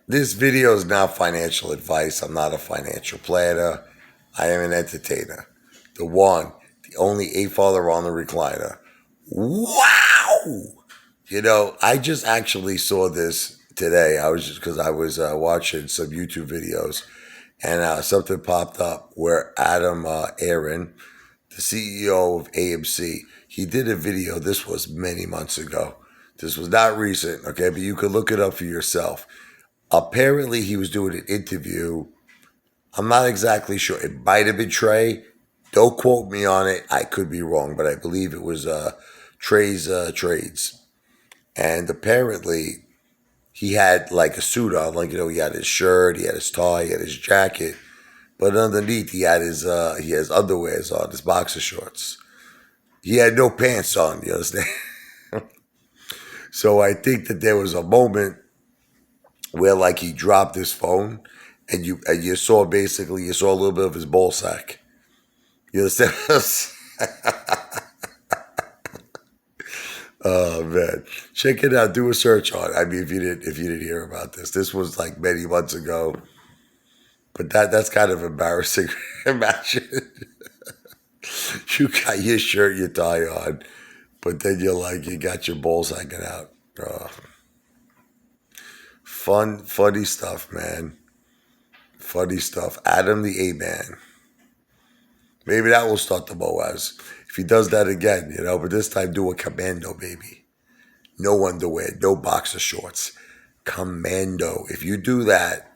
This video is not financial advice. I'm not a financial planner. I am an entertainer. The one, the only A father on the recliner. Wow! I just actually saw this today. I was just because I was watching some YouTube videos, and something popped up where Aron, the CEO of AMC, he did a video. This was many months ago. This was not recent, okay, but you could look it up for yourself. Apparently, he was doing an interview. I'm not exactly sure. It might have been Trey. Don't quote me on it. I could be wrong, but I believe it was Trey's Trades. And apparently, he had like a suit on, like he had his shirt, he had his tie, he had his jacket, but underneath he has underwears on, his boxer shorts. He had no pants on. You understand? So I think that there was a moment where like he dropped his phone, and you saw a little bit of his ball sack. You understand? Oh man, check it out. Do a search on it. I mean, if you didn't hear about this was like many months ago. But that's kind of embarrassing. Imagine you got your shirt, your tie on, but then you got your balls hanging out. Oh, funny stuff, man. Funny stuff. Adam the A Man. Maybe that will start the Boaz. If he does that again, but this time do a commando, baby. No underwear, no boxer shorts. Commando. If you do that,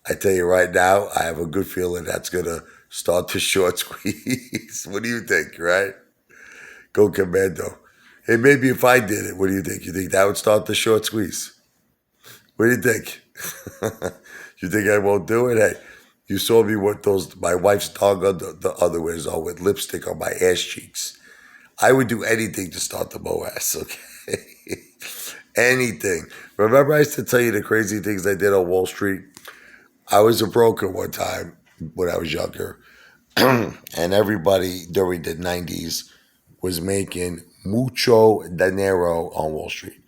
I tell you right now, I have a good feeling that's going to start the short squeeze. What do you think, right? Go commando. Hey, maybe if I did it, what do you think? You think that would start the short squeeze? What do you think? You think I won't do it? Hey, you saw me with my wife's dog the otherways on with lipstick on my ass cheeks. I would do anything to start the Boaz, okay? Anything. Remember I used to tell you the crazy things I did on Wall Street? I was a broker one time when I was younger, and everybody during the 90s was making mucho dinero on Wall Street.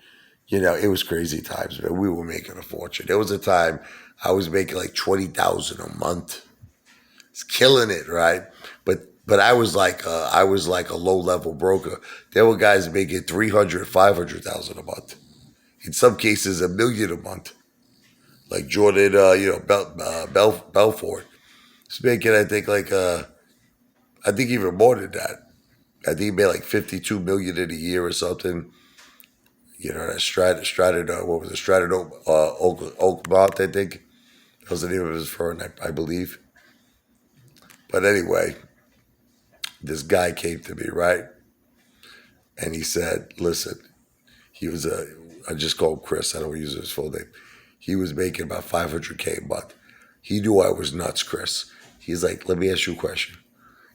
It was crazy times, but we were making a fortune. There was a time I was making like 20,000 a month. It's killing it, right? But I was like a low level broker. There were guys making 300, 500,000 a month. In some cases, 1 million a month. Like Jordan, Belfort. He's making, I think even more than that. I think he made like 52 million in a year or something. That what was it? Stratton Oakmont, I think. That was the name of his firm, I believe. But anyway, this guy came to me, right? And he said, listen, he was I just call him Chris. I don't use his full name. He was making about 500K a month. He knew I was nuts, Chris. He's like, let me ask you a question.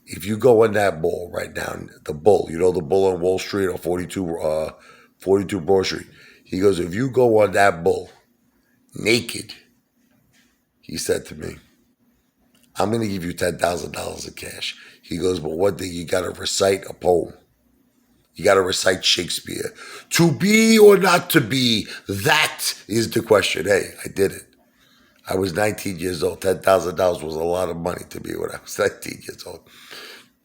If you go on that bull right now, the bull, the bull on Wall Street or 42 Broad Street. He goes, if you go on that bull naked, he said to me, I'm going to give you $10,000 in cash. He goes, but one thing, you got to recite a poem. You got to recite Shakespeare. To be or not to be, that is the question. Hey, I did it. I was 19 years old. $10,000 was a lot of money to me when I was 19 years old.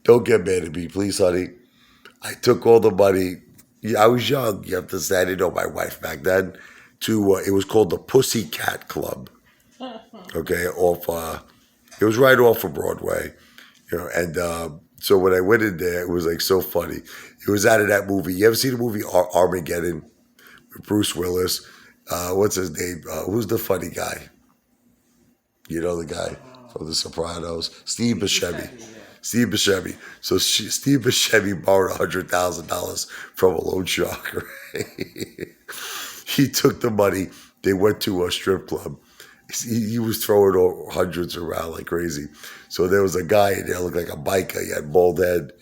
Don't get mad at me, please, honey. I took all the money. I was young. You have to say, I didn't know my wife back then. It was called the Pussycat Club. Okay, it was right off of Broadway. And so when I went in there, it was like so funny. It was out of that movie. You ever see the movie Armageddon with Bruce Willis? What's his name? Who's the funny guy? The guy from The Sopranos, Steve Buscemi. Steve Buscemi. So Steve Buscemi borrowed $100,000 from a loan shark. Right? He took the money. They went to a strip club. He was throwing hundreds around like crazy. So there was a guy in there, looked like a biker. He had bald head,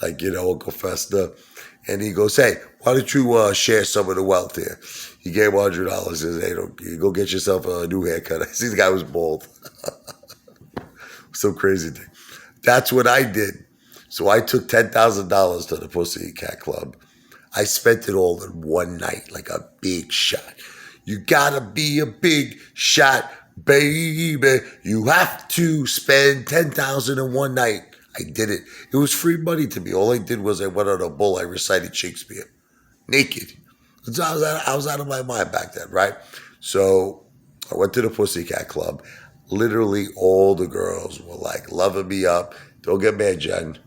like, Uncle Festa. And he goes, hey, why don't you share some of the wealth here? He gave him $100. Says, hey, you go get yourself a new haircut. I see the guy was bald. Some crazy thing. That's what I did. So I took $10,000 to the Pussycat Club. I spent it all in one night, like a big shot. You gotta be a big shot, baby. You have to spend 10,000 in one night. I did it. It was free money to me. All I did was I went on a bull. I recited Shakespeare naked. So I was out of my mind back then, right? So I went to the Pussycat Club. Literally all the girls were like loving me up. Don't get mad, Jen.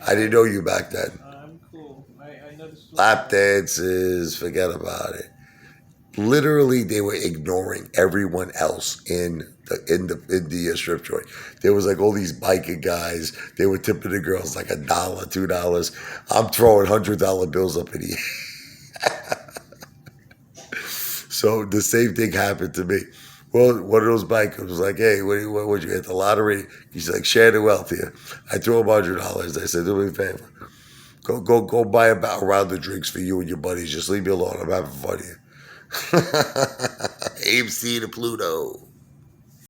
I didn't know you back then. I'm cool. I know the story. Lap dances, forget about it. Literally, they were ignoring everyone else in the strip joint. There was like all these biker guys. They were tipping the girls like $1, $2. I'm throwing $100 bills up in the air. So the same thing happened to me. Well, one of those bikers was like, "Hey, what would you get the lottery?" He's like, "Share the wealth here." I threw him $100. I said, "Do me a favor. Go buy about a round of drinks for you and your buddies. Just leave me alone. I'm having fun here." AMC to Pluto.